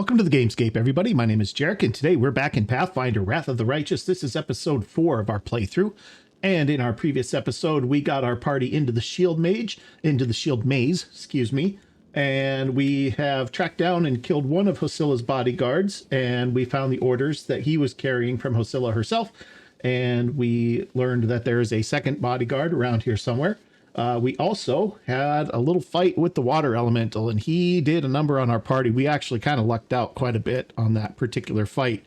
Welcome to the Gamescape, everybody. My name is Jarek, and today we're back in Pathfinder, Wrath of the Righteous. This is episode 4 of our playthrough. And in our previous episode, we got our party into the Shield Maze, excuse me. And we have tracked down and killed one of Hosilla's bodyguards, and we found the orders that he was carrying from Hosilla herself. And we learned that there is a second bodyguard around here somewhere. We also had a little fight with the water elemental, and he did a number on our party. We actually kind of lucked out quite a bit on that particular fight.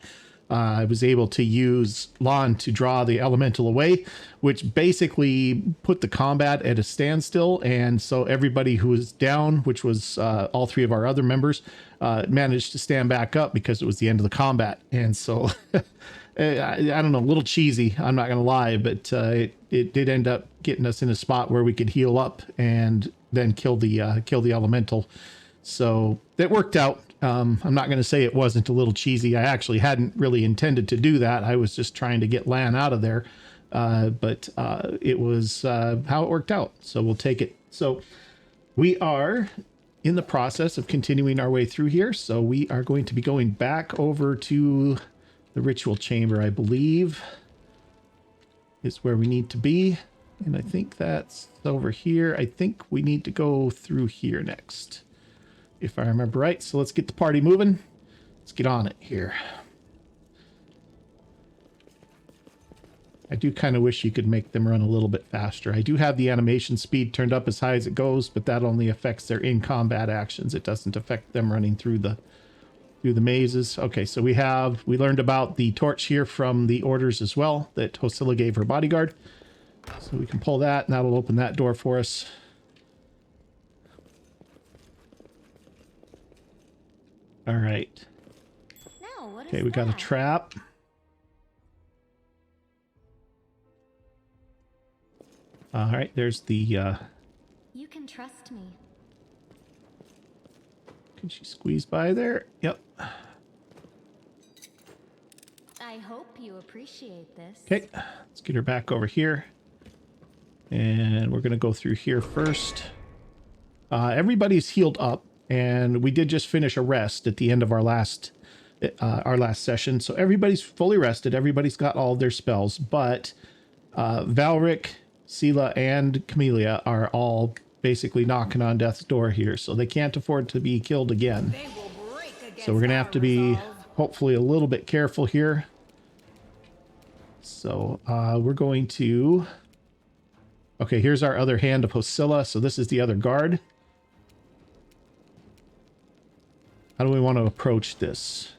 I was able to use Lon to draw the elemental away, which basically put the combat at a standstill. And so everybody who was down, which was all 3 of our other members, managed to stand back up because it was the end of the combat. And so I don't know, a little cheesy, I'm not going to lie, but it did end up getting us in a spot where we could heal up and then kill the elemental. So that worked out. I'm not going to say it wasn't a little cheesy. I actually hadn't really intended to do that. I was just trying to get Lan out of there. But it was how it worked out. So we'll take it. So we are in the process of continuing our way through here. So we are going to be going back over to the ritual chamber, I believe, is where we need to be. And I think that's over here. I think we need to go through here next, if I remember right. So let's get the party moving. Let's get on it here. I do kind of wish you could make them run a little bit faster. I do have the animation speed turned up as high as it goes, but that only affects their in-combat actions. It doesn't affect them running through the mazes. Okay, so we learned about the torch here from the orders as well that Hosilla gave her bodyguard. So we can pull that, and that'll open that door for us. All right. Okay, we got a trap. All right, there's the... You can trust me. Can she squeeze by there? Yep. I hope you appreciate this. Okay, let's get her back over here. And we're going to go through here first. Everybody's healed up, and we did just finish a rest at the end of our last session. So everybody's fully rested. Everybody's got all of their spells, but Valric, Sela, and Camellia are all basically knocking on death's door here, so they can't afford to be killed again. So we're going to have to be hopefully a little bit careful here. So we're going to... Okay, here's our other hand of Hosilla. So this is the other guard. How do we want to approach this?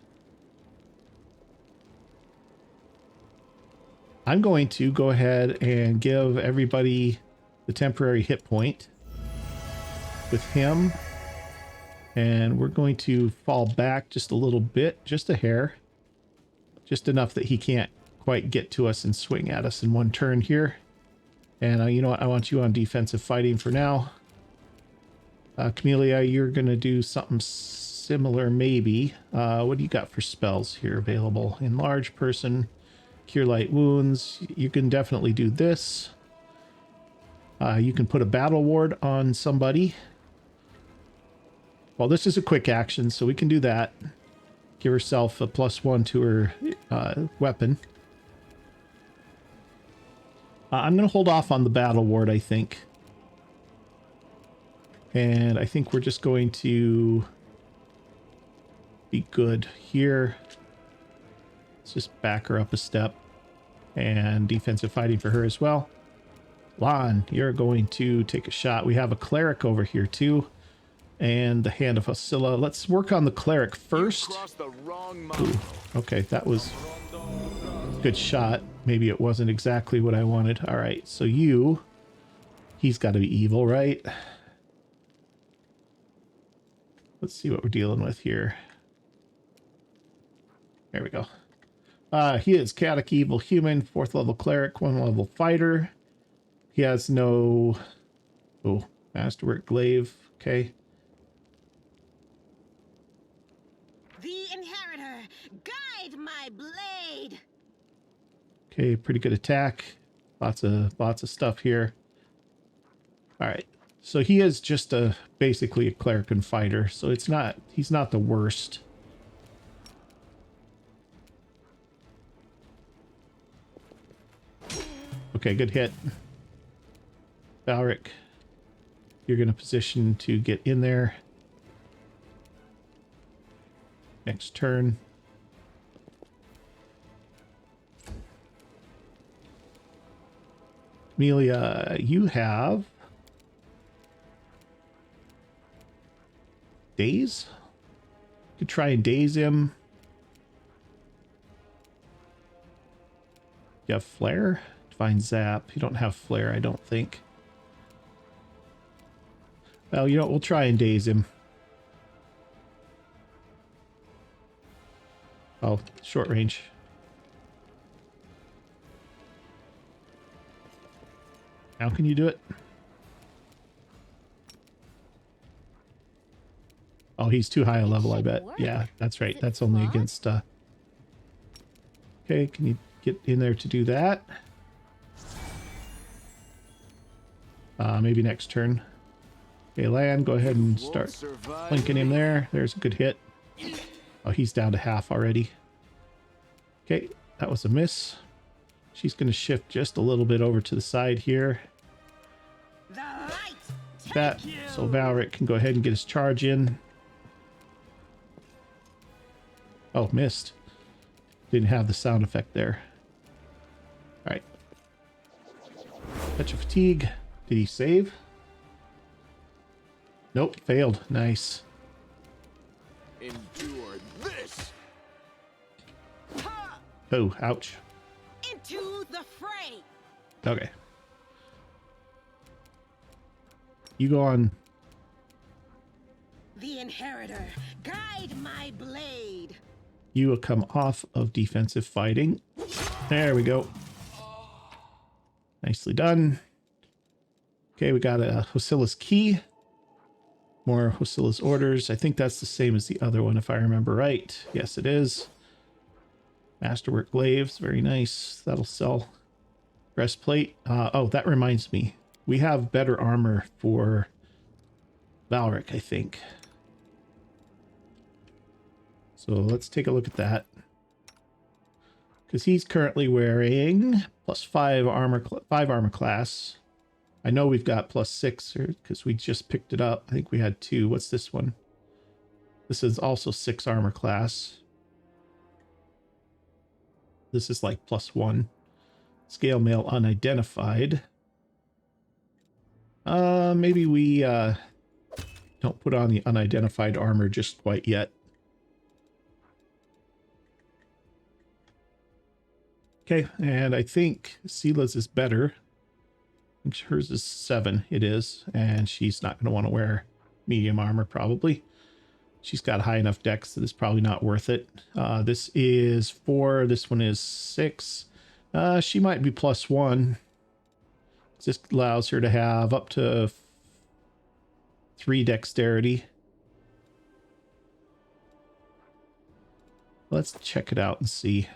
I'm going to go ahead and give everybody the temporary hit point with him. And we're going to fall back just a little bit, just a hair. Just enough that he can't quite get to us and swing at us in one turn here. And you know what? I want you on defensive fighting for now. Camellia, you're going to do something similar, maybe. What do you got for spells here available? Enlarge person, cure light wounds. You can definitely do this. You can put a battle ward on somebody. Well, this is a quick action, so we can do that. Give herself a +1 to her weapon. I'm going to hold off on the battle ward, I think. And I think we're just going to be good here. Let's just back her up a step. And defensive fighting for her as well. Lon, you're going to take a shot. We have a cleric over here too. And the hand of Hosilla. Let's work on the cleric first. Ooh, okay, that was a good shot. Maybe it wasn't exactly what I wanted. All right, so he's got to be evil, right? Let's see what we're dealing with here. There we go. He is chaotic evil human, 4th level cleric, 1 level fighter. He has no... Oh, masterwork glaive. Okay. The inheritor, guide my blade. Okay, pretty good attack. Lots of stuff here. All right. So he is just basically a cleric and fighter. So he's not the worst Okay, good hit. Valric, you're going to position to get in there. Next turn. Amelia, you have daze. You could try and daze him. You have flare, divine zap. You don't have flare, I don't think. Well, you know, we'll try and daze him. Oh, short range. How can you do it? Oh, he's too high a level, I bet. Yeah, that's right. That's only against... Okay, can you get in there to do that? Maybe next turn. Okay, land, go ahead and start linking him there. There's a good hit. Oh, he's down to half already. Okay, that was a miss. She's going to shift just a little bit over to the side here. That, so Valric can go ahead and get his charge in. Oh, missed. Didn't have the sound effect there. All right. Touch of fatigue. Did he save? Nope, failed. Nice. Endure this. Oh, ouch. Into the fray. Okay. You go on. The inheritor, guide my blade. You will come off of defensive fighting. There we go. Nicely done. Okay, we got a Hosilla's key. More Hosilla's orders. I think that's the same as the other one, if I remember right. Yes, it is. Masterwork glaives. Very nice. That'll sell. Breastplate. Oh, that reminds me. We have better armor for Valric, I think. So let's take a look at that. Because he's currently wearing +5 armor, 5 armor class. I know we've got +6 because we just picked it up. I think we had 2. What's this one? This is also 6 armor class. This is like +1. Scale mail unidentified. Maybe we don't put on the unidentified armor just quite yet. Okay, and I think Sela's is better. I think hers is 7. It is, and she's not going to want to wear medium armor probably. She's got high enough dex that it's probably not worth it. This is 4. This one is 6. She might be +1. This allows her to have up to 3 dexterity. Let's check it out and see.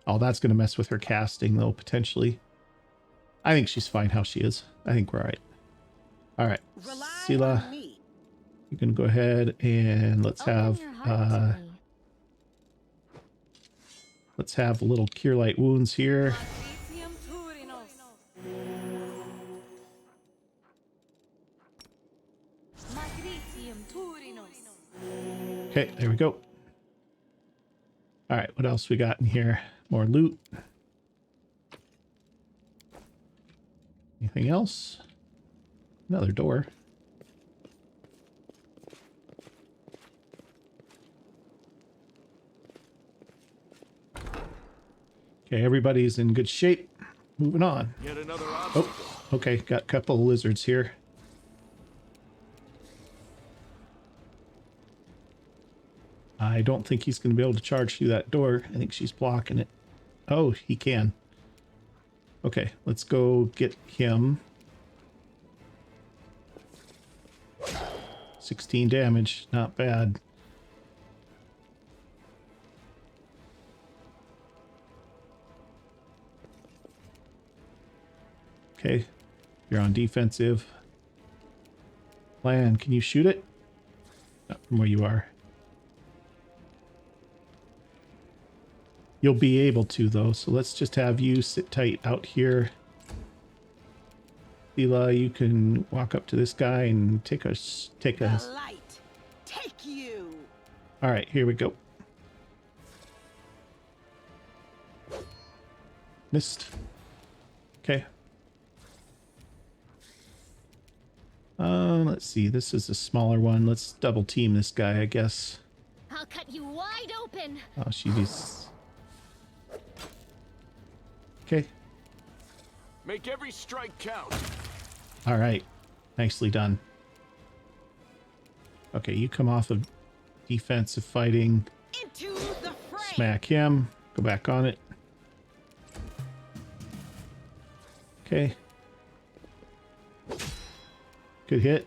Oh, that's going to mess with her casting, though, potentially. I think she's fine how she is. I think we're all right. All right. Sela, you can go ahead and let's have little cure light wounds here. Okay, there we go. All right, what else we got in here? More loot. Anything else? Another door. Okay, everybody's in good shape. Moving on. Yet another obstacle. Oh, okay, got a couple of lizards here. I don't think he's going to be able to charge through that door. I think she's blocking it. Oh, he can. Okay, let's go get him. 16 damage, not bad. Okay, you're on defensive. Plan, can you shoot it? Not from where you are. You'll be able to, though. So let's just have you sit tight out here. Leela, you can walk up to this guy and take a... The light, take you. All right, here we go. Missed. Okay. Let's see. This is a smaller one. Let's double team this guy, I guess. I'll cut you wide open. Oh, she's... Okay. Make every strike count. All right. Nicely done. Okay, you come off of defensive fighting. Into the fray. Smack him. Go back on it. Okay. Good hit.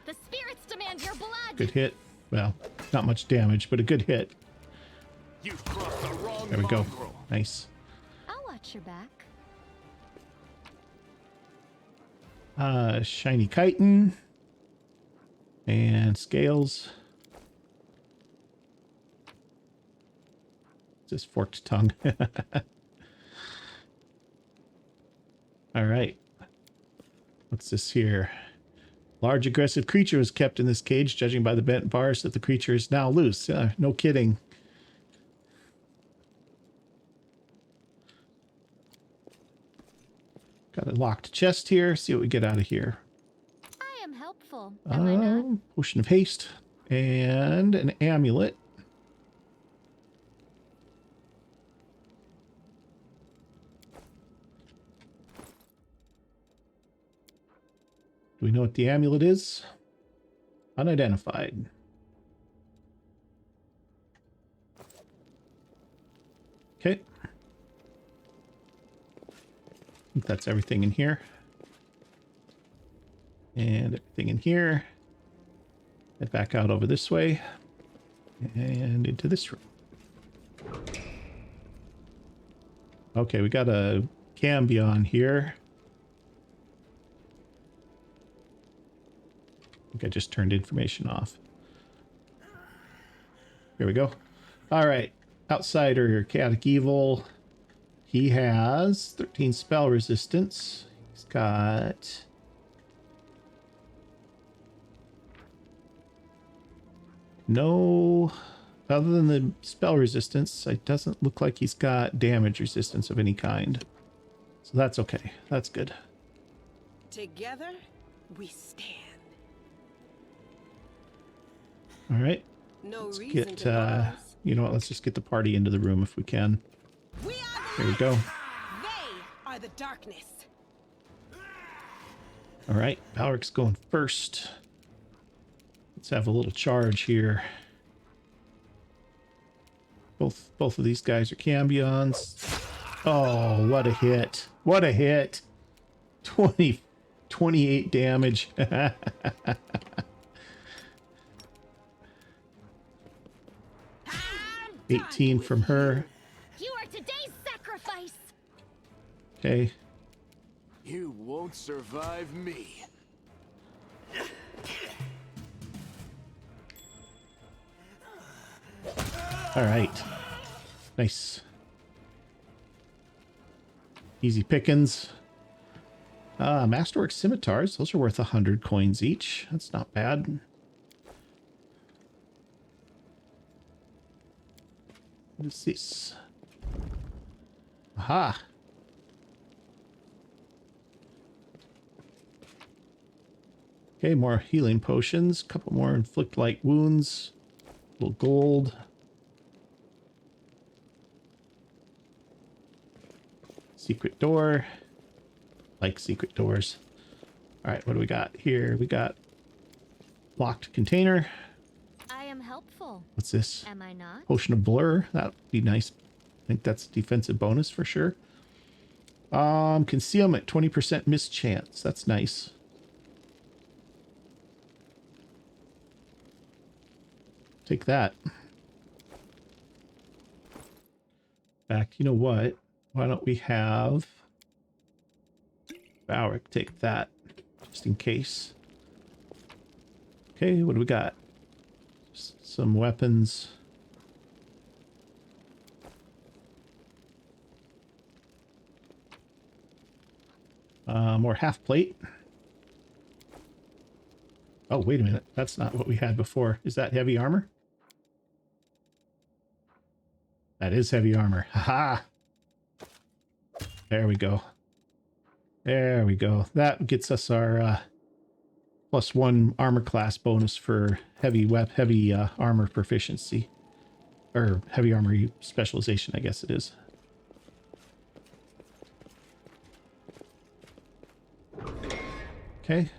The spirits demand your blood. Good hit. Well, not much damage, but a good hit. You've crossed the wrong There we go. mongrel. Nice. I'll watch your back. Shiny chitin. And scales. This forked tongue. All right. What's this here? Large aggressive creature was kept in this cage, judging by the bent bars that the creature is now loose. No kidding. Got a locked chest here. See what we get out of here. I am helpful. Am I not? Potion of haste and an amulet. Do we know what the amulet is? Unidentified. Okay. I think that's everything in here. And everything in here. Head back out over this way. And into this room. Okay, we got a cambion here. I think I just turned information off. Here we go. All right. Outsider, Chaotic Evil. He has 13 spell resistance. He's got... no... other than the spell resistance, it doesn't look like he's got damage resistance of any kind. So that's okay. That's good. Together, we stand. All right. No Let's reason get, to pause. you know what? Let's just get the party into the room if we can. We are the There we light. go. They are the darkness. All right. Valric's going first. Let's have a little charge here. Both of these guys are cambions. Oh, what a hit. What a hit. 28 damage. 18 from her. You are today's sacrifice. Okay. You won't survive me. All right. Nice. Easy pickings. Masterwork scimitars. Those are worth 100 coins each. That's not bad. What is this? Aha. Okay, more healing potions. Couple more inflict light wounds. A little gold. Secret door. Like secret doors. All right, what do we got here? We got locked container. I am helpful. What's this? Am I not? Potion of blur. That'd be nice. I think that's a defensive bonus for sure. Concealment, 20% mischance. That's nice. Take that. In fact, you know what? Why don't we have Valric take that, just in case. Okay, what do we got? Just some weapons. More half plate. Oh, wait a minute. That's not what we had before. Is that heavy armor? That is heavy armor. Haha. There we go. There we go. That gets us our +1 armor class bonus for heavy armor proficiency. Or heavy armor specialization, I guess it is. Okay.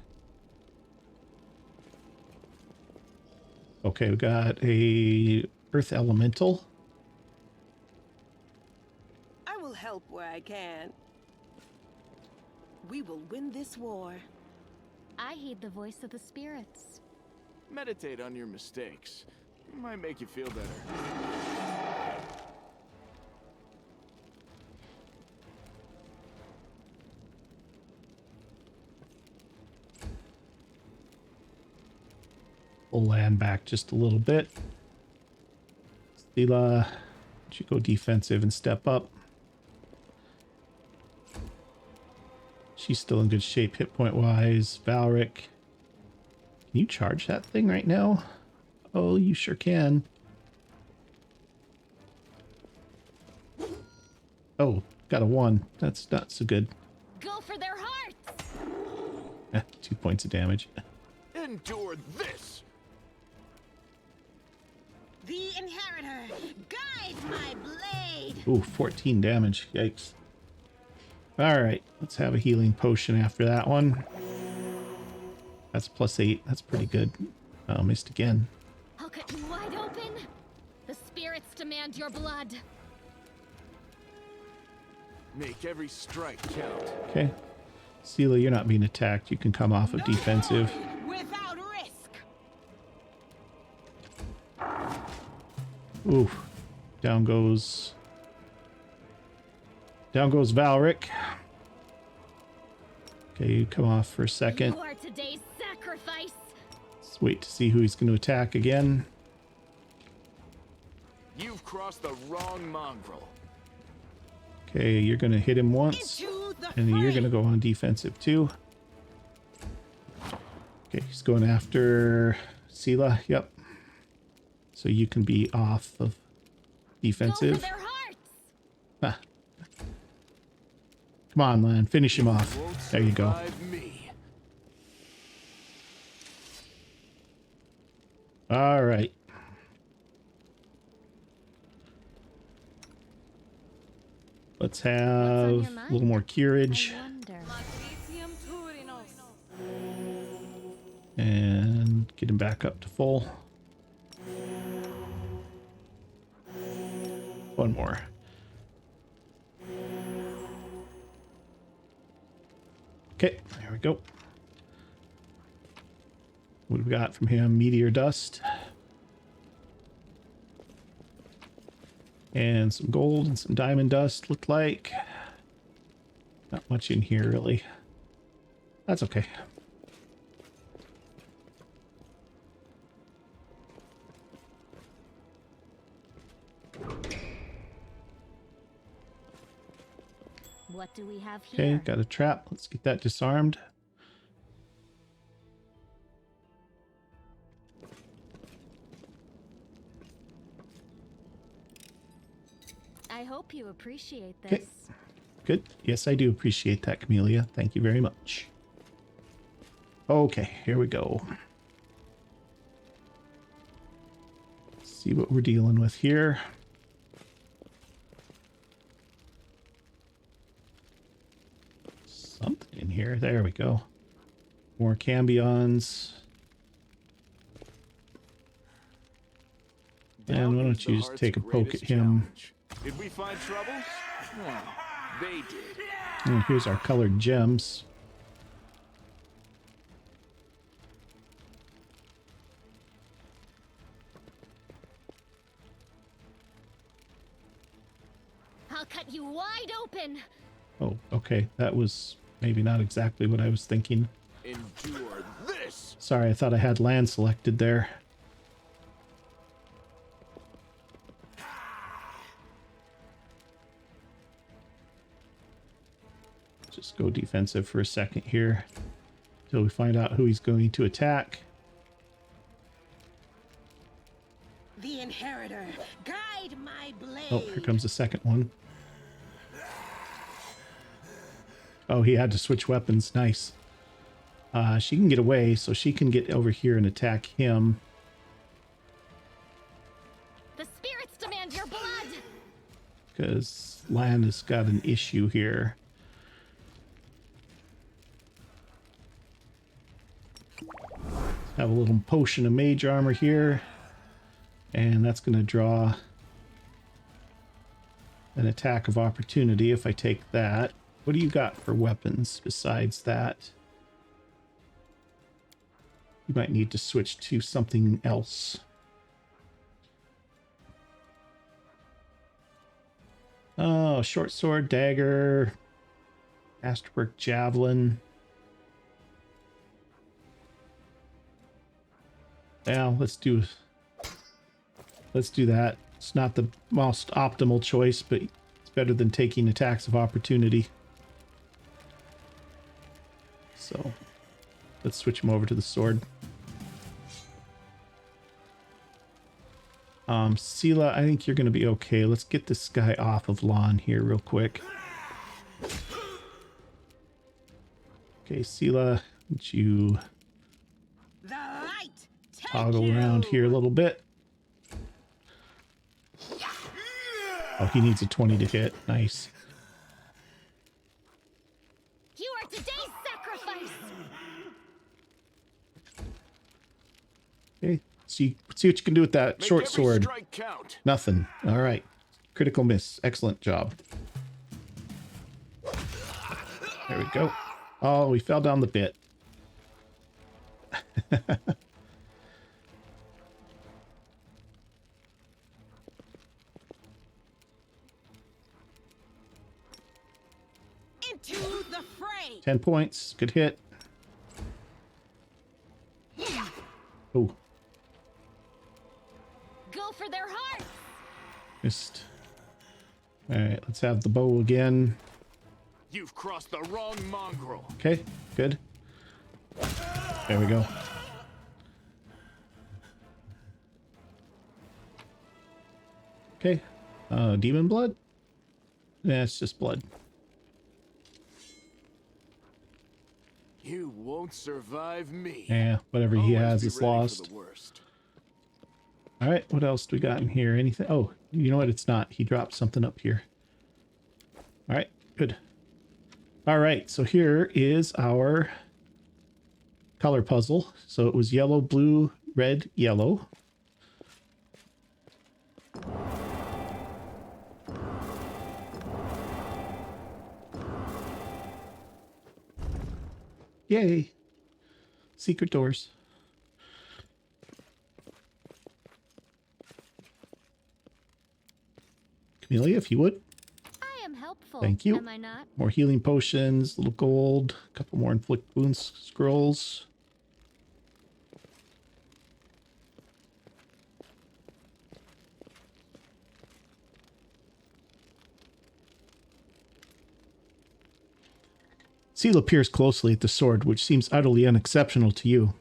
Okay, we got a earth elemental. I will help where I can. We will win this war. I heed the voice of the spirits. Meditate on your mistakes. Might make you feel better. We'll land back just a little bit. Stila, you go defensive and step up. She's still in good shape hit point wise. Valric, can you charge that thing right now? Oh, you sure can. Oh, got a 1. That's not so good. Go for their hearts! 2 points of damage. Endure this! The inheritor, guide my blade. Ooh, 14 damage. Yikes. Alright, let's have a healing potion after that one. That's +8. That's pretty good. Oh, missed again. I'll cut you wide open. The spirits demand your blood. Make every strike count. Okay. Stila, you're not being attacked. You can come off of defensive. Without risk. Ooh. Down goes Valric. Okay, you come off for a second. You are today's sacrifice. Let's wait to see who he's going to attack again. You've crossed the wrong mongrel. Okay, you're going to hit him once. Into the And then you're fray. going to go on defensive too. Okay, he's going after Stila. Yep. So you can be off of Go for defensive. their hearts! Ah. Come on, Lan. Finish him off. Won't There you go. survive me. All right. Let's have your a mind? little more curage. I wonder. And get him back up to full. One more. Okay, there we go. What do we got from him? Meteor dust. And some gold and some diamond dust, looked like. Not much in here, really. That's okay. What do we have Okay, here? got a trap. Let's get that disarmed. I hope you appreciate this. Okay. Good. Yes, I do appreciate that, Camellia. Thank you very much. Okay, here we go. Let's see what we're dealing with here. Something in here. There we go. More cambions. And why Doubt is don't you the just heart's take a poke at greatest him. challenge. Did we find trouble? No, they did. And here's our colored gems. I'll cut you wide open. Oh, okay. That was maybe not exactly what I was thinking. Endure this! Sorry, I thought I had land selected there. Just go defensive for a second here until we find out who he's going to attack. The inheritor, guide my blade. Oh, here comes the second one. Oh, he had to switch weapons. Nice. She can get away, so she can get over here and attack him. The spirits demand your blood. Because Lan has got an issue here. Have a little potion of mage armor here. And that's going to draw an attack of opportunity if I take that. What do you got for weapons besides that? You might need to switch to something else. Oh, short sword, dagger, masterwork, javelin. Well, let's do that. It's not the most optimal choice, but it's better than taking attacks of opportunity. So let's switch him over to the sword. Sela, I think you're going to be okay. Let's get this guy off of Lan here real quick. Okay, Sela, would you The light, take toggle you. around here a little bit? Oh, he needs a 20 to hit. Nice. You are today's sacrifice. Okay, see what you can do with that Make short every sword. strike count. Nothing. All right. Critical miss. Excellent job. There we go. Oh, we fell down the pit. Into the fray. 10 points. Good hit. Oh, Go for their hearts. missed. All right, let's have the bow again. You've crossed the wrong mongrel. Okay, good. There we go. Okay. Demon blood? Yeah, it's just blood. You won't survive me. Yeah, whatever he Always has be is ready for lost. the worst. All right, what else do we got in here? Anything? Oh, you know what? It's not. He dropped something up here. All right, good. All right, so here is our color puzzle. So it was yellow, blue, red, yellow. Yay. Secret doors. Camellia, if you would. I am helpful. Thank you. Am I not? More healing potions, little gold, a couple more inflict wounds scrolls. Sela peers closely at the sword, which seems utterly unexceptional to you.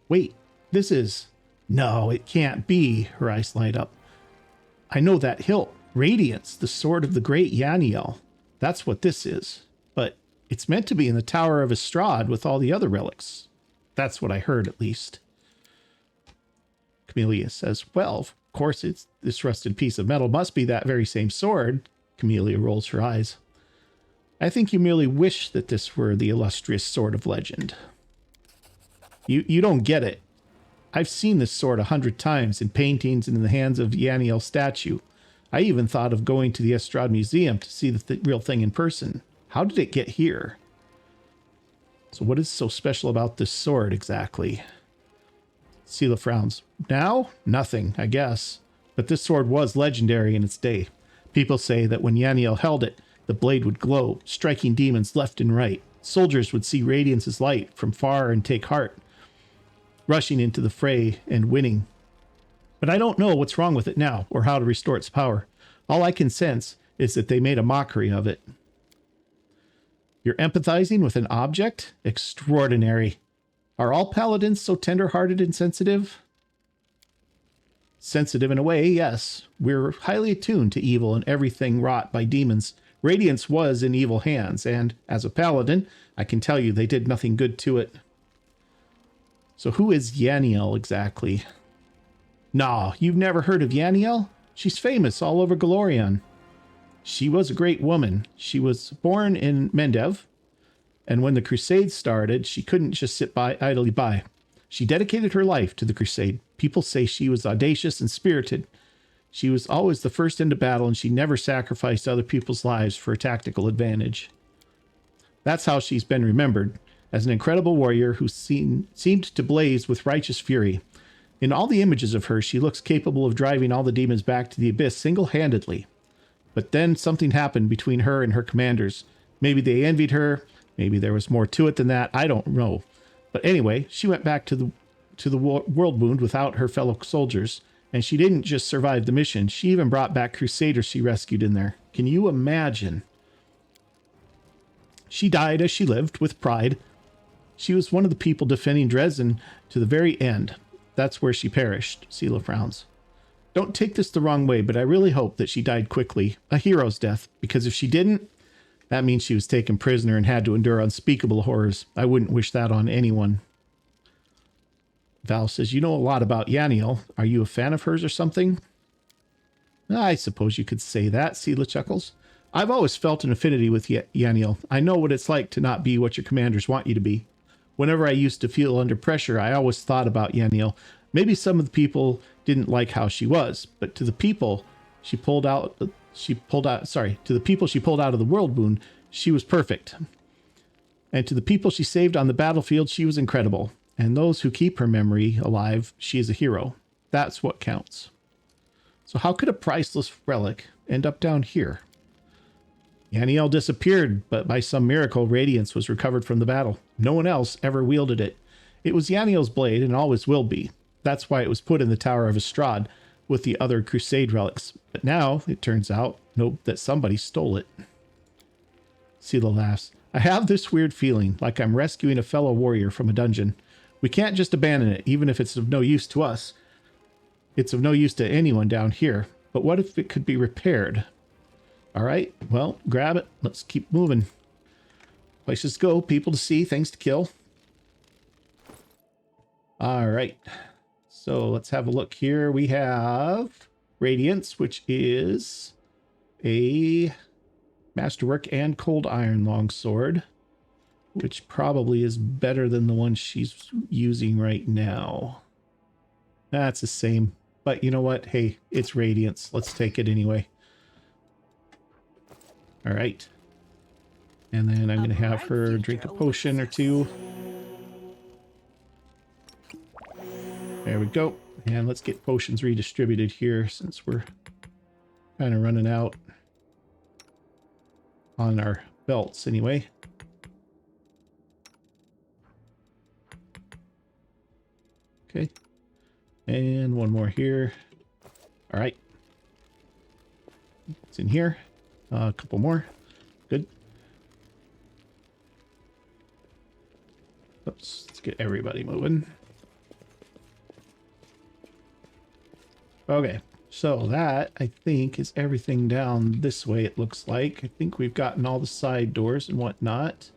Wait, this is... No, it can't be, her eyes light up. I know that hilt. Radiance, the sword of the great Yaniel. That's what this is. But it's meant to be in the Tower of Estrad with all the other relics. That's what I heard, at least. Camellia says, well, of course, it's this rusted piece of metal must be that very same sword. Camellia rolls her eyes. I think you merely wish that this were the illustrious sword of legend. You don't get it. I've seen this sword 100 times in paintings and in the hands of Yaniel's statue. I even thought of going to the Estrad Museum to see the real thing in person. How did it get here? So what is so special about this sword exactly? Sela frowns. Now? Nothing, I guess. But this sword was legendary in its day. People say that when Yaniel held it, the blade would glow, striking demons left and right. Soldiers would see Radiance's light from far and take heart, rushing into the fray and winning. But I don't know what's wrong with it now or how to restore its power. All I can sense is that they made a mockery of it. You're empathizing with an object? Extraordinary. Are all paladins so tender-hearted and sensitive? Sensitive in a way, yes. We're highly attuned to evil and everything wrought by demons. Radiance was in evil hands, and as a paladin, I can tell you they did nothing good to it. So who is Yaniel exactly? Nah, you've never heard of Yaniel? She's famous all over Galorian. She was a great woman. She was born in Mendev, and when the Crusade started, she couldn't just sit idly by. She dedicated her life to the Crusade. People say she was audacious and spirited. She was always the first into battle, and she never sacrificed other people's lives for a tactical advantage. That's how she's been remembered, as an incredible warrior who seemed to blaze with righteous fury. In all the images of her, she looks capable of driving all the demons back to the abyss single-handedly. But then something happened between her and her commanders. Maybe they envied her. Maybe there was more to it than that. I don't know. But anyway, she went back to the world wound without her fellow soldiers. And she didn't just survive the mission. She even brought back crusaders she rescued in there. Can you imagine? She died as she lived, with pride. She was one of the people defending Dresden to the very end. That's where she perished. Sela frowns. Don't take this the wrong way, but I really hope that she died quickly. A hero's death. Because if she didn't, that means she was taken prisoner and had to endure unspeakable horrors. I wouldn't wish that on anyone. Val says, you know a lot about Yaniel. Are you a fan of hers or something? I suppose you could say that, Sela chuckles. I've always felt an affinity with Yaniel. I know what it's like to not be what your commanders want you to be. Whenever I used to feel under pressure, I always thought about Yaniel. Maybe some of the people didn't like how she was, but to the people she pulled out of the world wound, she was perfect. And to the people she saved on the battlefield, she was incredible. And those who keep her memory alive, she is a hero. That's what counts. So how could a priceless relic end up down here? Yaniel disappeared, but by some miracle, Radiance was recovered from the battle. No one else ever wielded it. It was Yaniel's blade and always will be. That's why it was put in the Tower of Estrad with the other Crusade relics. But now, it turns out, that somebody stole it. Sela laughs. I have this weird feeling, like I'm rescuing a fellow warrior from a dungeon. We can't just abandon it, even if it's of no use to us. It's of no use to anyone down here. But what if it could be repaired? All right, well, grab it. Let's keep moving. Places to go, people to see, things to kill. All right. So let's have a look here. We have Radiance, which is a Masterwork and Cold Iron Longsword, which probably is better than the one she's using right now. That's the same. But you know what? Hey, it's Radiance. Let's take it anyway. All right. And then I'm going to have her drink a potion or two. There we go. And let's get potions redistributed here since we're kind of running out on our belts anyway. Okay. And one more here. All right. It's in here. A couple more. Good. Oops. Let's get everybody moving. Okay. So that, I think, is everything down this way, it looks like. I think we've gotten all the side doors and whatnot.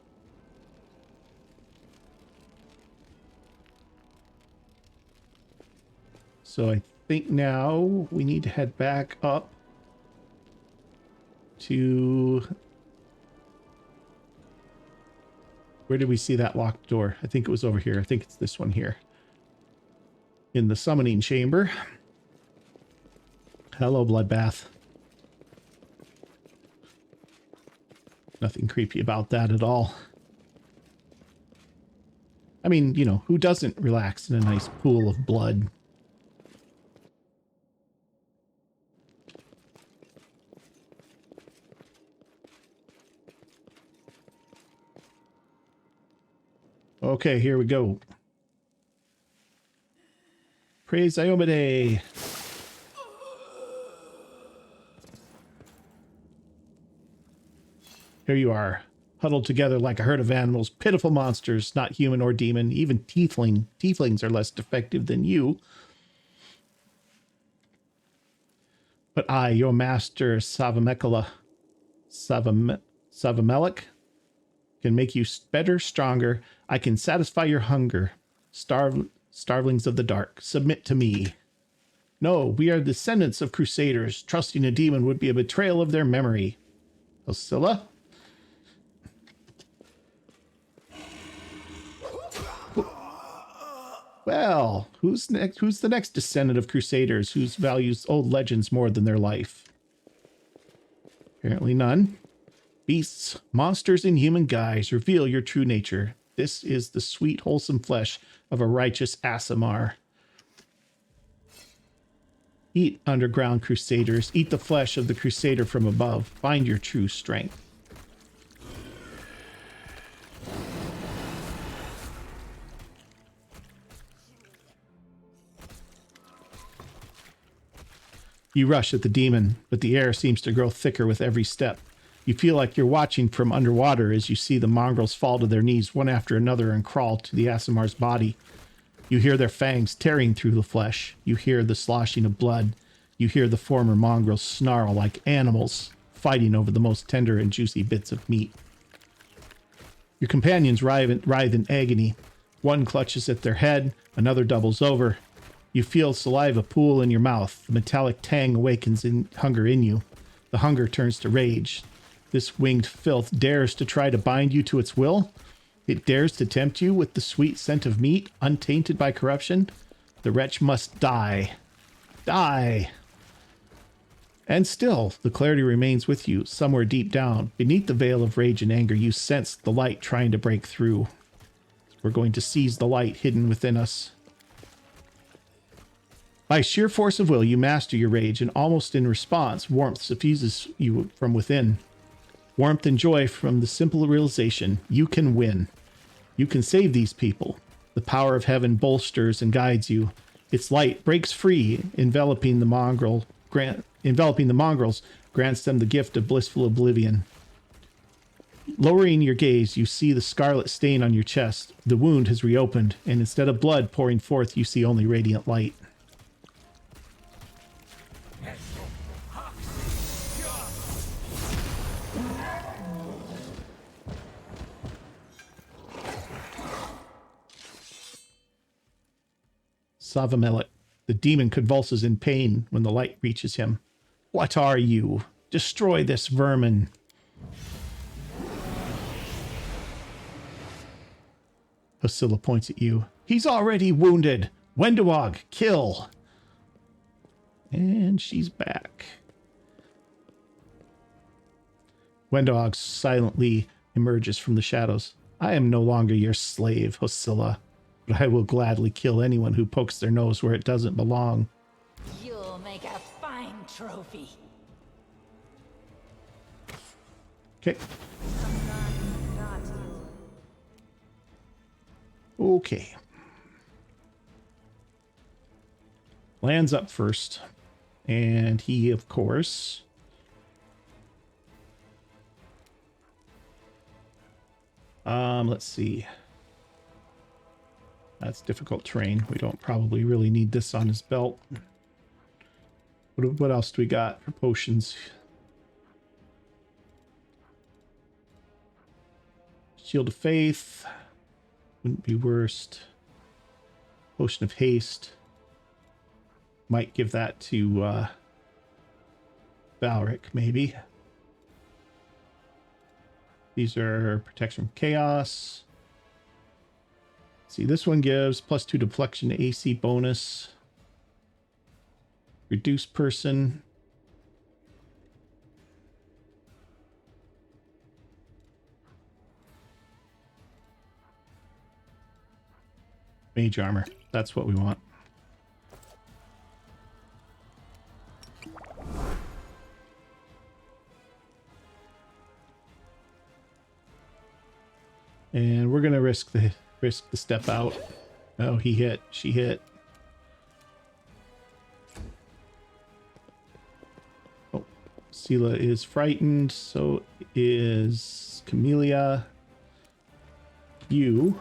So I think now we need to head back up to... Where did we see that locked door? I think it was over here. I think it's this one here. In the summoning chamber. Hello, Bloodbath. Nothing creepy about that at all. I mean, you know, who doesn't relax in a nice pool of blood? Okay, here we go. Praise Iomade. Here you are. huddled together like a herd of animals, pitiful monsters, not human or demon. Even tieflings are less defective than you. But I, your master, Savamelech, can make you better, stronger. I can satisfy your hunger. Starvelings of the dark, submit to me. No, we are descendants of crusaders. Trusting a demon would be a betrayal of their memory. Oscilla? Well, who's next? Who's the next descendant of crusaders who values old legends more than their life? Apparently none. Beasts, monsters in human guise, reveal your true nature. This is the sweet, wholesome flesh of a righteous Aasimar. Eat, underground crusaders. Eat the flesh of the crusader from above. Find your true strength. You rush at the demon, but the air seems to grow thicker with every step. You feel like you're watching from underwater as you see the mongrels fall to their knees one after another and crawl to the Aasimar's body. You hear their fangs tearing through the flesh. You hear the sloshing of blood. You hear the former mongrels snarl like animals, fighting over the most tender and juicy bits of meat. Your companions writhe in agony. One clutches at their head, another doubles over. You feel saliva pool in your mouth. The metallic tang awakens hunger in you. The hunger turns to rage. This winged filth dares to try to bind you to its will. It dares to tempt you with the sweet scent of meat, untainted by corruption. The wretch must die. Die! And still, the clarity remains with you, somewhere deep down. Beneath the veil of rage and anger, you sense the light trying to break through. We're going to seize the light hidden within us. By sheer force of will, you master your rage, and almost in response, warmth suffuses you from within. Warmth and joy from the simple realization you can win. You can save these people. The power of heaven bolsters and guides you. Its light breaks free, enveloping the mongrels, grants them the gift of blissful oblivion. Lowering your gaze, you see the scarlet stain on your chest. The wound has reopened, and instead of blood pouring forth, you see only radiant light. Savamelech, the demon convulses in pain when the light reaches him. What are you? Destroy this vermin. Oscilla points at you. He's already wounded. Wendawag, kill. And she's back. Wendawag silently emerges from the shadows. I am no longer your slave, Oscilla, but I will gladly kill anyone who pokes their nose where it doesn't belong. You'll make a fine trophy. Okay. Okay. Lands up first. And he, of course... let's see. That's difficult terrain. We don't probably really need this on his belt. What else do we got for potions? Shield of Faith. Wouldn't be worst. Potion of Haste. Might give that to Valric, maybe. These are protection from chaos. See, this one gives +2 deflection to AC bonus. Reduce person. Mage armor. That's what we want. And we're gonna risk the step out. Oh, he hit. She hit. Oh, Sela is frightened. So is Camellia, you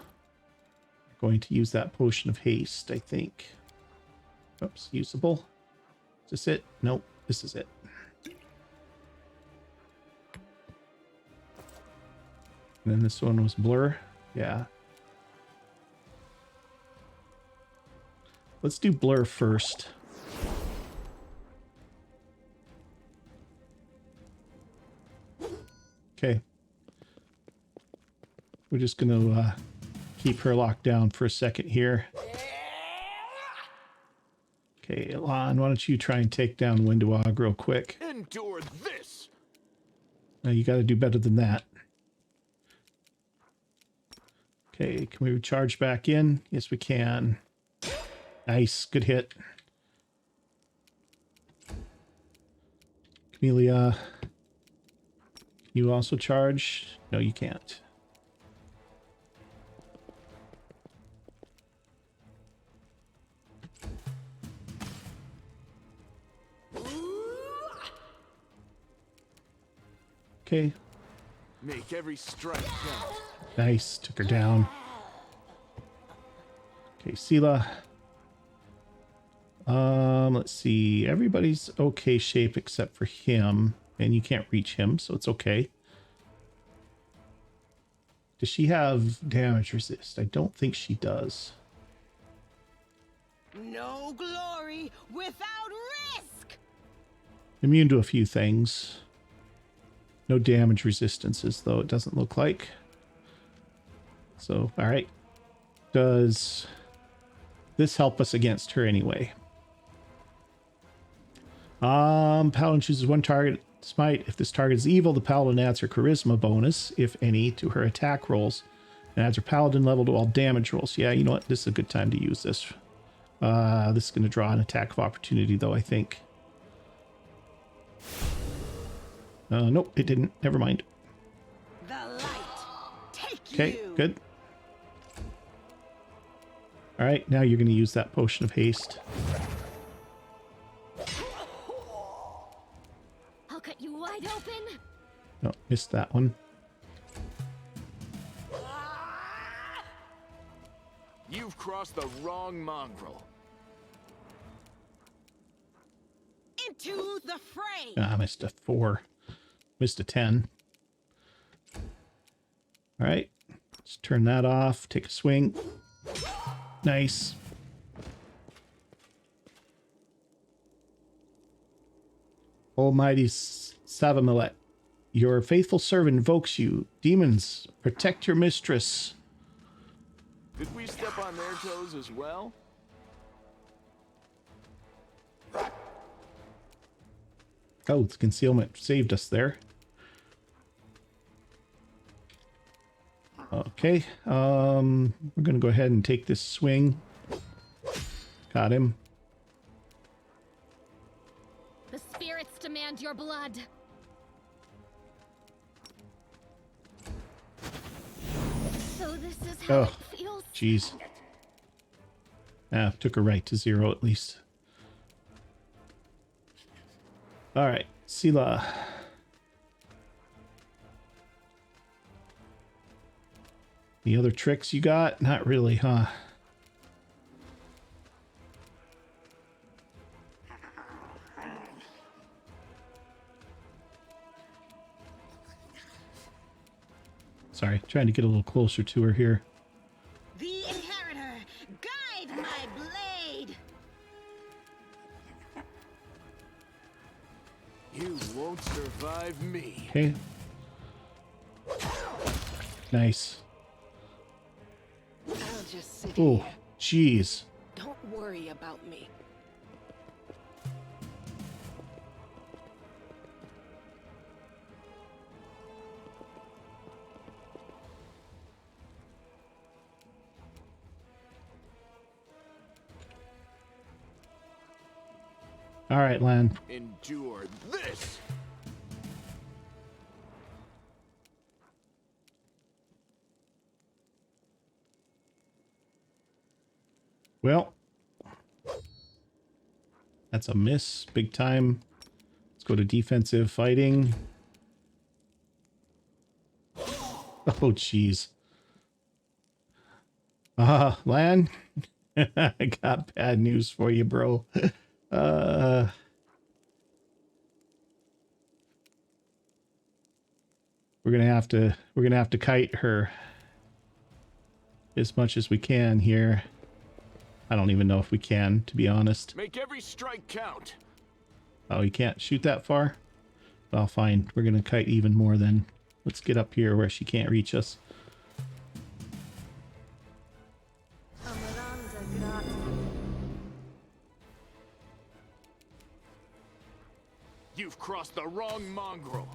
are going to use that potion of haste, I think. Oops, usable. Is this it? Nope, this is it. And then this one was blur. Yeah. Let's do blur first. Okay. We're just going to keep her locked down for a second here. Okay, Elon, why don't you try and take down Windowog real quick? Endure this. Now you got to do better than that. Okay, can we recharge back in? Yes, we can. Nice, good hit. Camellia, can you also charge? No, you can't. Okay. Make every strike count. Nice, took her down. Okay, Sela. Let's see. Everybody's okay shape except for him, and you can't reach him, so it's okay. Does she have damage resist? I don't think she does. No glory without risk. Immune to a few things. No damage resistances, though, it doesn't look like. So, all right. Does this help us against her anyway? Paladin chooses one target smite. If this target is evil, the paladin adds her charisma bonus, if any, to her attack rolls, and adds her paladin level to all damage rolls. Yeah, you know what? This is a good time to use this. This is going to draw an attack of opportunity, though, I think. Nope, it didn't. Never mind. The light. Take Okay, you. good. All right, now you're going to use that potion of haste. I'll cut you wide open. No, missed that one. You've crossed the wrong mongrel. Into the fray. Ah, I missed a 4. Missed a 10. All right, let's turn that off. Take a swing. Nice. Almighty Savamilet, your faithful servant invokes you. Demons, protect your mistress. Did we step on their toes as well? Oh, the concealment saved us there. Okay, we're gonna go ahead and take this swing. Got him. The spirits demand your blood. So this is how Oh, it feels. jeez. Ah, took her right to 0 at least. All right, Sela. Any other tricks you got? Not really, huh? Sorry, trying to get a little closer to her here. The inheritor. Guide my blade. You won't survive me. Okay. Nice. I'll just sit Oh, here. jeez. Don't worry about me. All right, Lan. Endure this. Well, that's a miss, big time. Let's go to defensive fighting. Oh, jeez. Lan, I got bad news for you, bro. Uh, we're gonna have to kite her as much as we can here. I don't even know if we can, to be honest. Make every strike count. Oh, you can't shoot that far? Well, fine. We're gonna kite even more then. Let's get up here where she can't reach us. You've crossed the wrong mongrel.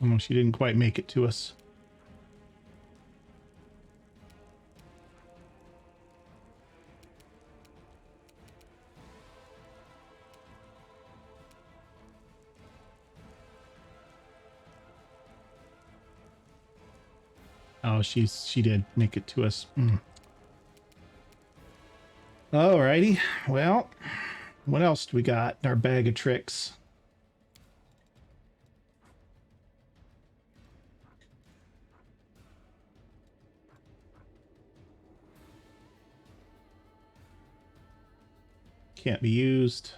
Oh, she didn't quite make it to us. Oh, she did make it to us. Alrighty. Well, what else do we got in our bag of tricks? Can't be used.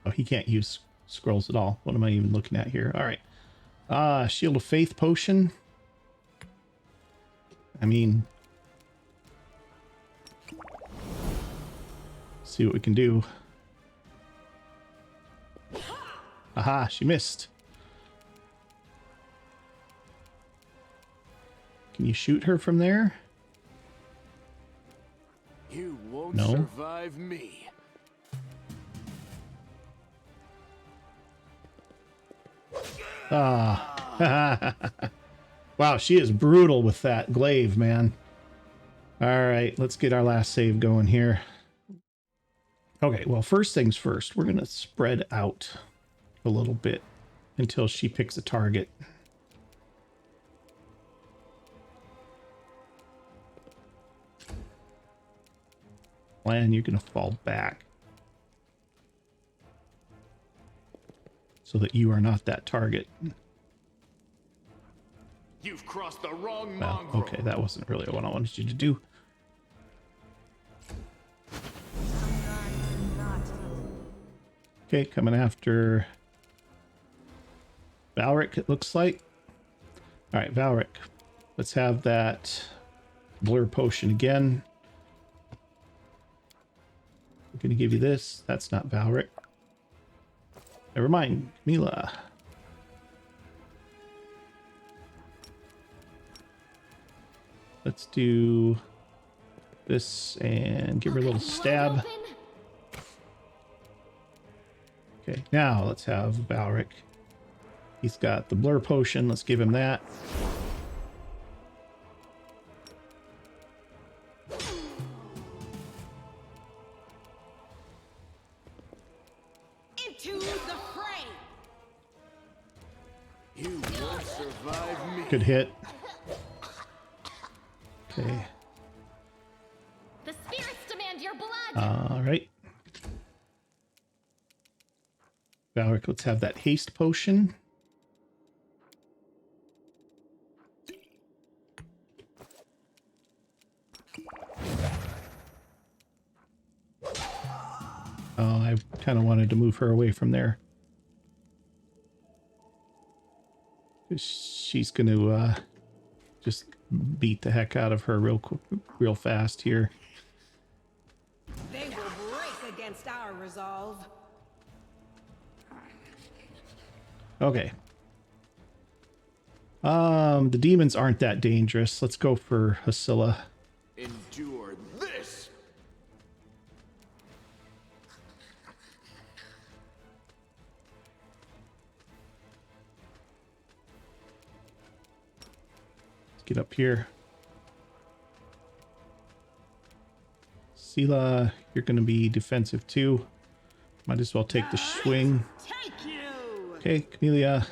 Oh, he can't use scrolls at all. What am I even looking at here? All right. Shield of Faith potion. I mean, see what we can do. Aha, she missed. Can you shoot her from there? You won't No. survive me. Ah. Wow, she is brutal with that glaive, man. All right, let's get our last save going here. Okay, well, first things first, we're going to spread out a little bit until she picks a target. Lan, you're going to fall back so that you are not that target. You've crossed the wrong Well, mongrel. okay, that wasn't really what I wanted you to do. Okay, coming after Valric, it looks like. All right, Valric, let's have that blur potion again. I'm going to give you this. That's not Valric. Never mind, Mila. Let's do this and give her a little stab. Okay, now let's have Valric. He's got the blur potion. Let's give him that. Into the fray. You won't survive me. Good hit. Okay. The spirits demand your blood. All right. Valric, let's have that haste potion. Oh, I kind of wanted to move her away from there. She's going to just beat the heck out of her real fast here. They will break against our resolve. Okay. The demons aren't that dangerous. Let's go for Hasilla. Endure this. Let's get up here. Sela, you're going to be defensive too. Might as well take the swing. Take you. Okay, Camellia.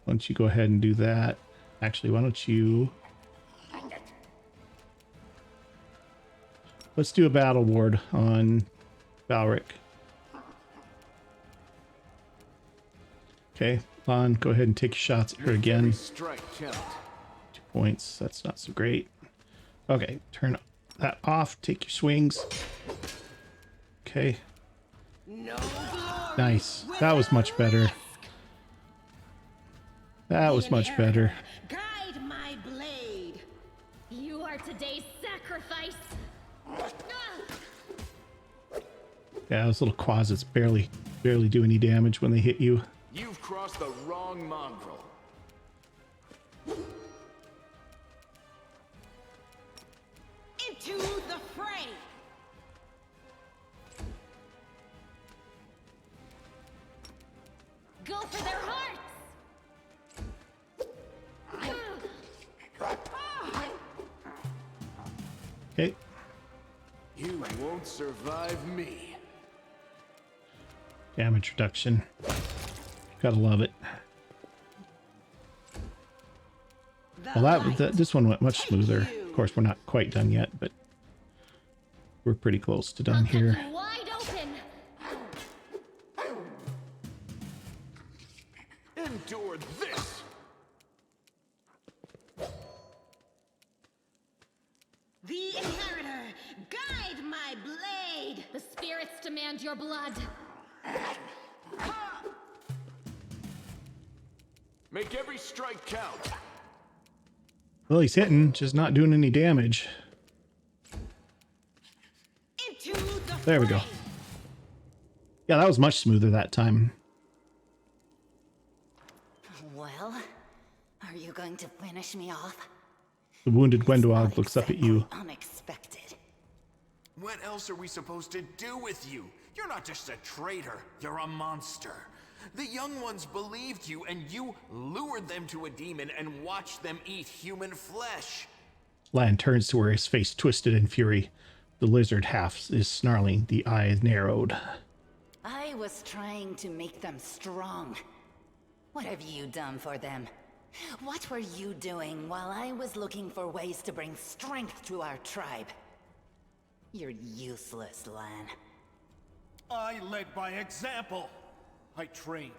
Why don't you go ahead and do that? Actually, why don't you... Let's do a battle ward on Valric. Okay, Lon, go ahead and take your shots at her again. Strike count. 2 points. That's not so great. Okay, turn that off. Take your swings. Okay. No glory Nice. That was much better. That was much better. Guide my blade. You are today's sacrifice. Yeah, those little quasits barely do any damage when they hit you. You've crossed the wrong mongrel. Into the fray. Go for their hearts. Okay. You won't survive me. Damage reduction. Gotta love it. Well, this one went much smoother. Of course, we're not quite done yet, but we're pretty close to done here. Wide open. Endure this. The inheritor, guide my blade. The spirits demand your blood. Make every strike count. Well, he's hitting, just not doing any damage. Into the There we go. fray. Yeah, that was much smoother that time. Well, are you going to finish me off? The wounded Not Gwendolyn looks up at you. exactly Unexpected. What else are we supposed to do with you? You're not just a traitor, you're a monster. The young ones believed you, and you lured them to a demon and watched them eat human flesh. Lan turns to where his face twisted in fury. The lizard half is snarling, the eyes narrowed. I was trying to make them strong. What have you done for them? What were you doing while I was looking for ways to bring strength to our tribe? You're useless, Lan. I led by example. I trained.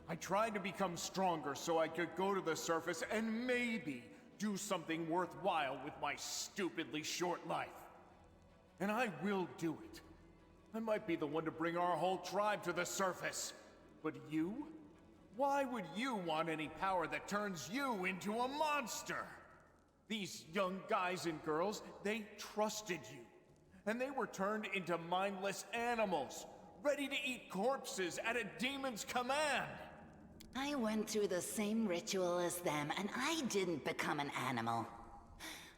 I tried to become stronger so I could go to the surface and maybe do something worthwhile with my stupidly short life. And I will do it. I might be the one to bring our whole tribe to the surface. But you? Why would you want any power that turns you into a monster? These young guys and girls, they trusted you. And they were turned into mindless animals, ready to eat corpses at a demon's command. I went through the same ritual as them, and I didn't become an animal.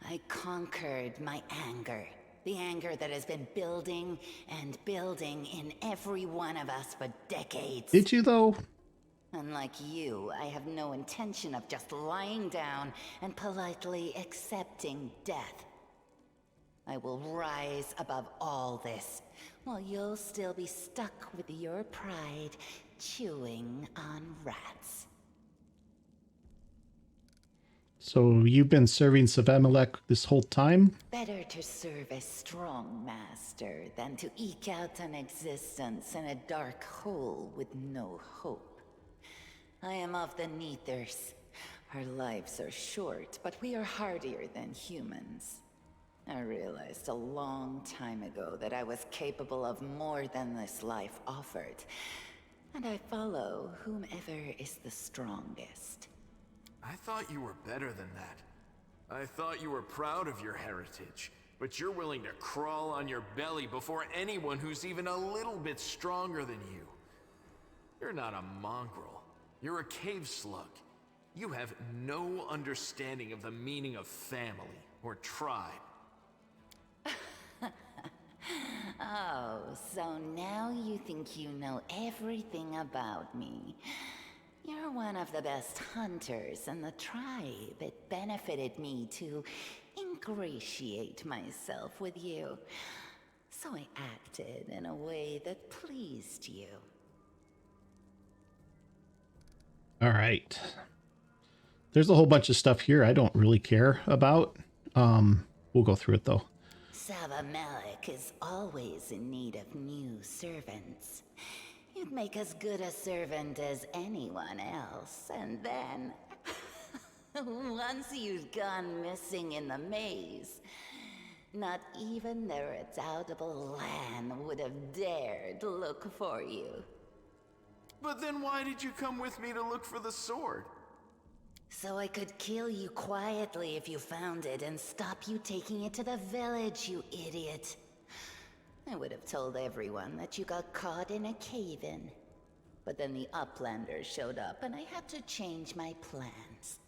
I conquered my anger. The anger that has been building and building in every one of us for decades. Did you, though? Unlike you, I have no intention of just lying down and politely accepting death. I will rise above all this, while you'll still be stuck with your pride, chewing on rats. So you've been serving Savemelech this whole time? Better to serve a strong master than to eke out an existence in a dark hole with no hope. I am of the Neathers. Our lives are short, but we are hardier than humans. I realized a long time ago that I was capable of more than this life offered, and I follow whomever is the strongest. I thought you were better than that. I thought you were proud of your heritage, but you're willing to crawl on your belly before anyone who's even a little bit stronger than you. You're not a mongrel. You're a cave slug. You have no understanding of the meaning of family or tribe. Oh, so now you think you know everything about me. You're one of the best hunters in the tribe. It benefited me to ingratiate myself with you. So I acted in a way that pleased you. All right. There's a whole bunch of stuff here I don't really care about. We'll go through it, though. Savamelek is always in need of new servants. You'd make as good a servant as anyone else, and then... once you've gone missing in the maze, not even the redoubtable Lan would have dared look for you. But then why did you come with me to look for the sword? So I could kill you quietly if you found it and stop you taking it to the village, you idiot. I would have told everyone that you got caught in a cave-in. But then the Uplanders showed up and I had to change my plans.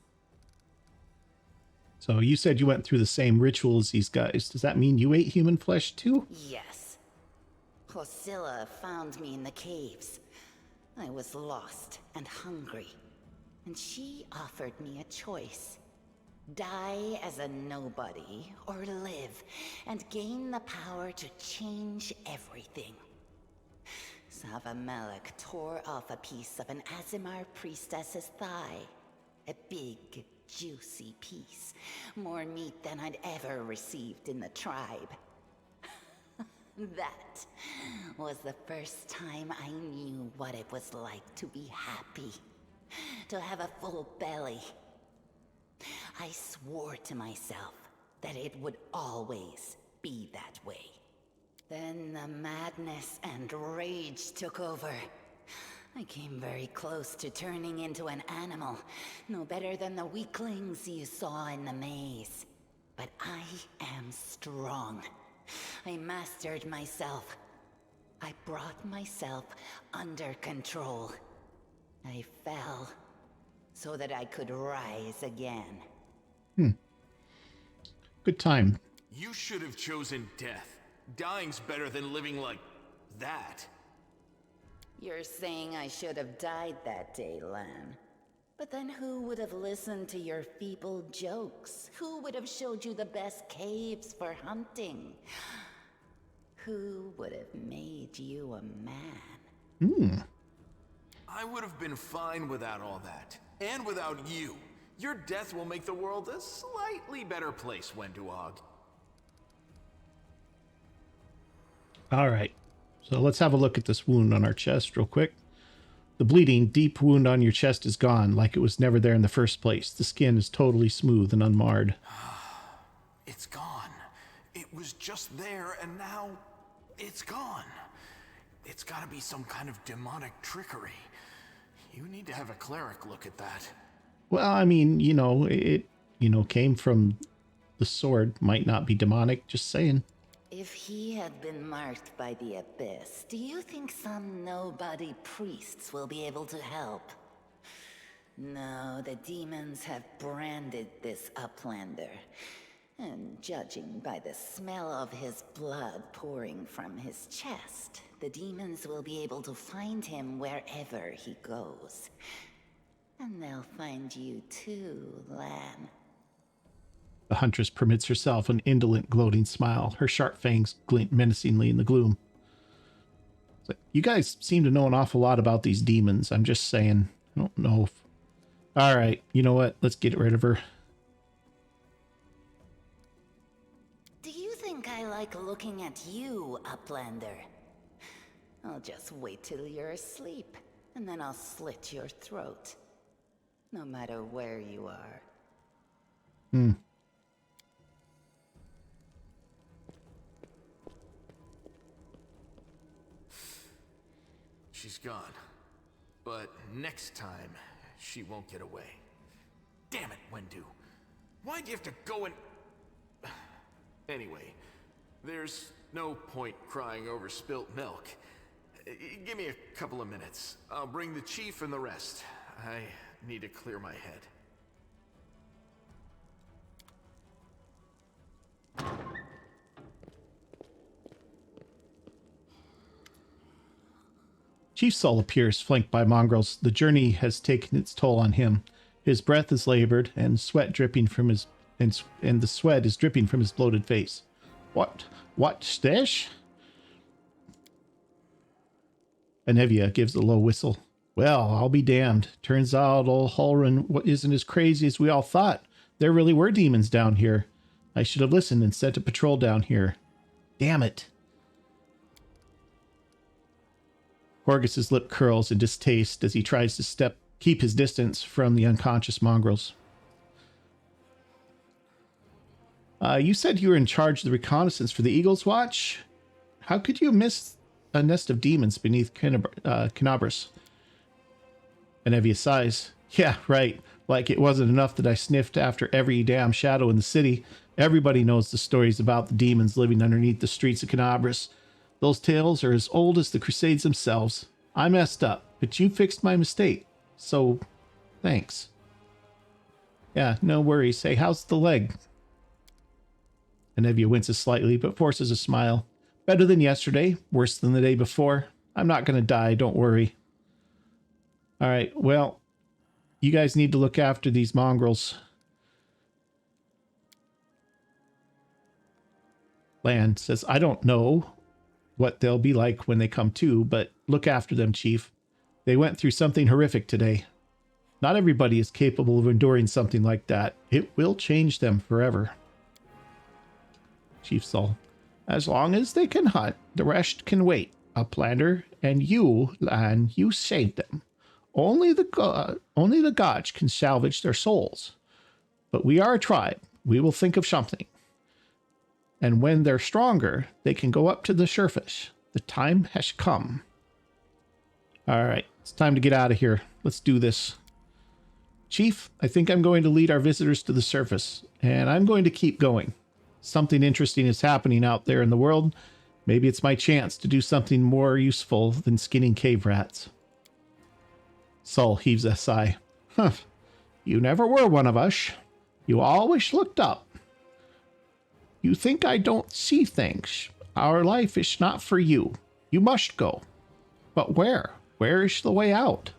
So you said you went through the same ritual as these guys. Does that mean you ate human flesh too? Yes. Hosilla found me in the caves. I was lost and hungry. And she offered me a choice. Die as a nobody, or live, and gain the power to change everything. Savamelek tore off a piece of an Azimar priestess's thigh. A big, juicy piece. More meat than I'd ever received in the tribe. That was the first time I knew what it was like to be happy. To have a full belly. I swore to myself that it would always be that way. Then the madness and rage took over. I came very close to turning into an animal, no better than the weaklings you saw in the maze. But I am strong. I mastered myself. I brought myself under control. I fell so that I could rise again. Good time. You should have chosen death. Dying's better than living like that. You're saying I should have died that day, Lan. But then who would have listened to your feeble jokes? Who would have showed you the best caves for hunting? Who would have made you a man? I would have been fine without all that. And without you. Your death will make the world a slightly better place, Wenduog. All right. So let's have a look at this wound on our chest real quick. The bleeding, deep wound on your chest is gone, like it was never there in the first place. The skin is totally smooth and unmarred. It's gone. It was just there, and now it's gone. It's gotta be some kind of demonic trickery. You need to have a cleric look at that. Well, I mean, it came from the sword. Might not be demonic, just saying. If he had been marked by the Abyss, do you think some nobody priests will be able to help? No, the demons have branded this Uplander. And judging by the smell of his blood pouring from his chest, the demons will be able to find him wherever he goes. And they'll find you too, Lan. The huntress permits herself an indolent, gloating smile. Her sharp fangs glint menacingly in the gloom. It's like, you guys seem to know an awful lot about these demons. I'm just saying. I don't know if... All right, you know what? Let's get rid of her. Do you think I like looking at you, Uplander? I'll just wait till you're asleep, and then I'll slit your throat. No matter where you are. She's gone. But next time, she won't get away. Damn it, Wendu. Why'd you have to go and... Anyway, there's no point crying over spilt milk. Give me a couple of minutes. I'll bring the chief and the rest. I need to clear my head. Chief Sol appears, flanked by mongrels. The journey has taken its toll on him. His breath is labored, and sweat dripping from his and the sweat is dripping from his bloated face. What's this? Anevia gives a low whistle. Well, I'll be damned. Turns out old Halrin isn't as crazy as we all thought. There really were demons down here. I should have listened and sent a patrol down here. Damn it. Horgus's lip curls in distaste as he tries to keep his distance from the unconscious mongrels. You said you were in charge of the reconnaissance for the Eagle's Watch? How could you miss a nest of demons beneath Canabras? Benevia sighs. Yeah, right. Like it wasn't enough that I sniffed after every damn shadow in the city. Everybody knows the stories about the demons living underneath the streets of Canabras. Those tales are as old as the Crusades themselves. I messed up, but you fixed my mistake. So, thanks. Yeah, no worries. Hey, how's the leg? Benevia winces slightly, but forces a smile. Better than yesterday. Worse than the day before. I'm not going to die, don't worry. Alright, well, you guys need to look after these mongrels. Lan says, I don't know what they'll be like when they come to, but look after them, Chief. They went through something horrific today. Not everybody is capable of enduring something like that. It will change them forever. Chief Saul. As long as they can hunt, the rest can wait. Uplander, and you, Lan, you saved them. Only the gods can salvage their souls. But we are a tribe. We will think of something. And when they're stronger, they can go up to the surface. The time has come. All right, it's time to get out of here. Let's do this. Chief, I think I'm going to lead our visitors to the surface, and I'm going to keep going. Something interesting is happening out there in the world. Maybe it's my chance to do something more useful than skinning cave rats. Saul heaves a sigh. Huh. You never were one of us. You always looked up. You think I don't see things. Our life is not for you. You must go. But where? Where is the way out?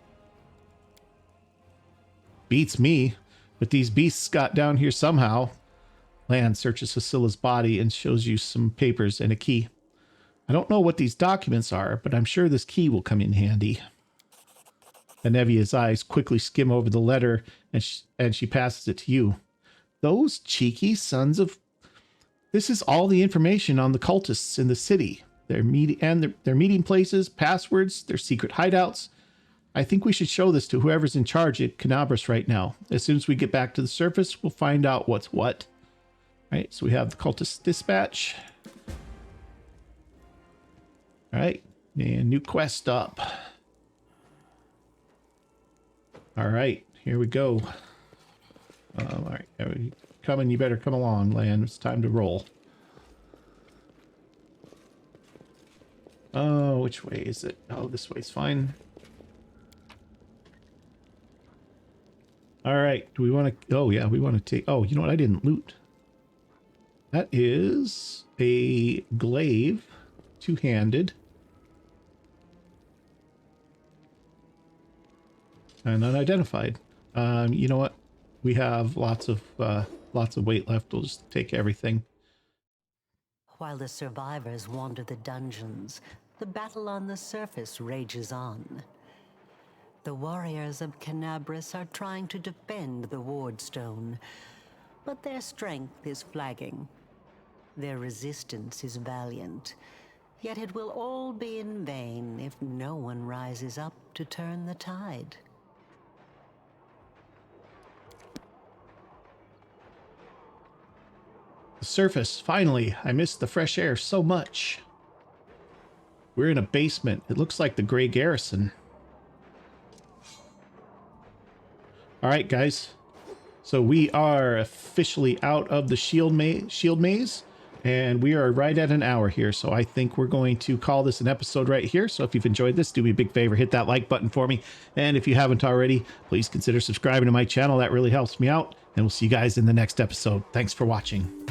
Beats me. But these beasts got down here somehow. Lan searches Facila's body and shows you some papers and a key. I don't know what these documents are, but I'm sure this key will come in handy. Benevia's eyes quickly skim over the letter, and she passes it to you. Those cheeky sons of... This is all the information on the cultists in the city. Their meeting places, passwords, their secret hideouts. I think we should show this to whoever's in charge at Canabras right now. As soon as we get back to the surface, we'll find out what's what. All right, so we have the Cultists Dispatch. All right, and new quest up. All right, here we go. All right, coming, you better come along, Lan. It's time to roll. Oh, which way is it? Oh, this way's fine. All right, do we want to... Oh, yeah, we want to take... Oh, you know what? I didn't loot. That is a glaive, two-handed. And unidentified. You know what? We have lots of weight left. We'll just take everything. While the survivors wander the dungeons, the battle on the surface rages on. The warriors of Canabras are trying to defend the wardstone, but their strength is flagging. Their resistance is valiant, yet it will all be in vain if no one rises up to turn the tide. The surface, finally. I missed the fresh air so much. We're in a basement. It looks like the Grey Garrison. All right, guys. So we are officially out of the shield maze, and we are right at an hour here. So I think we're going to call this an episode right here. So if you've enjoyed this, do me a big favor, hit that like button for me. And if you haven't already, please consider subscribing to my channel. That really helps me out. And we'll see you guys in the next episode. Thanks for watching.